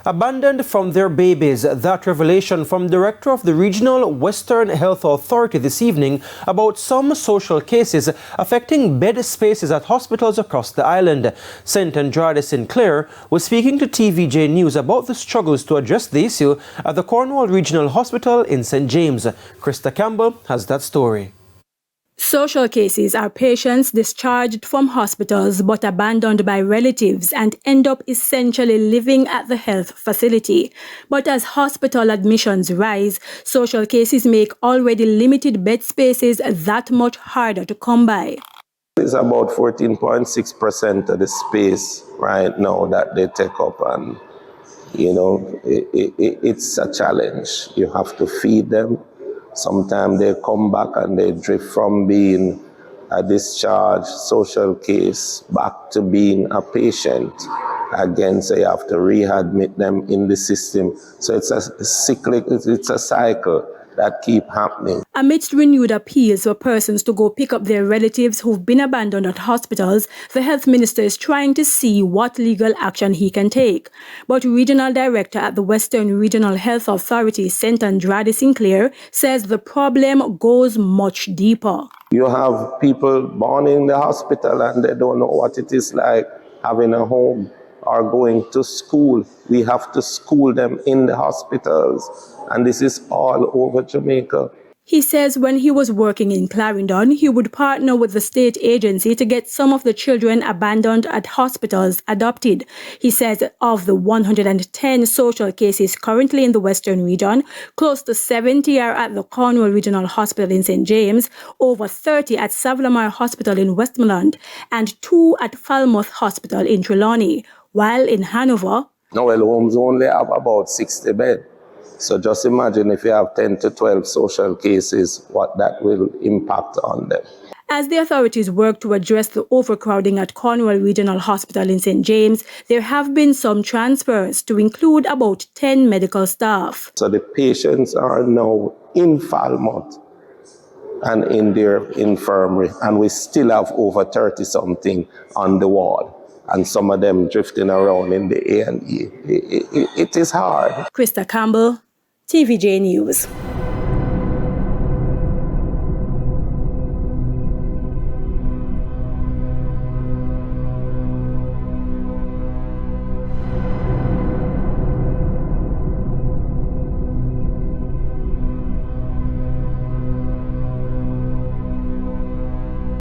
Abandoned from their babies, that revelation from Director of the Regional Western Health Authority this evening about some social cases affecting bed spaces at hospitals across the island. St. Andrade Sinclair was speaking to TVJ News about the struggles to address the issue at the Cornwall Regional Hospital in St. James. Krista Campbell has that story. Social cases are patients discharged from hospitals but abandoned by relatives and end up essentially living at the health facility. But as hospital admissions rise, social cases make already limited bed spaces that much harder to come by. It's about 14.6% of the space right now that they take up, and it's a challenge. You have to feed them. Sometimes they come back and they drift from being a discharged social case back to being a patient. Again, so you have to readmit them in the system. So it's a cycle that keep happening. Amidst renewed appeals for persons to go pick up their relatives who've been abandoned at hospitals, the health minister is trying to see what legal action he can take. But Regional Director at the Western Regional Health Authority, St. Andrade Sinclair, says the problem goes much deeper. You have people born in the hospital and they don't know what it is like having a home or going to school. We have to school them in the hospitals, and this is all over Jamaica. He says when he was working in Clarendon, he would partner with the state agency to get some of the children abandoned at hospitals adopted. He says of the 110 social cases currently in the Western region, close to 70 are at the Cornwall Regional Hospital in St. James, over 30 at Savlamar Hospital in Westmoreland, and 2 at Falmouth Hospital in Trelawney, while in Hanover, Noel homes only have about 60 beds. So just imagine if you have 10 to 12 social cases, what that will impact on them. As the authorities work to address the overcrowding at Cornwall Regional Hospital in St. James, there have been some transfers to include about 10 medical staff. So the patients are now in Falmouth and in their infirmary, and we still have over 30-something on the ward, and some of them drifting around in the A&E. It is hard. Krista Campbell, TVJ News.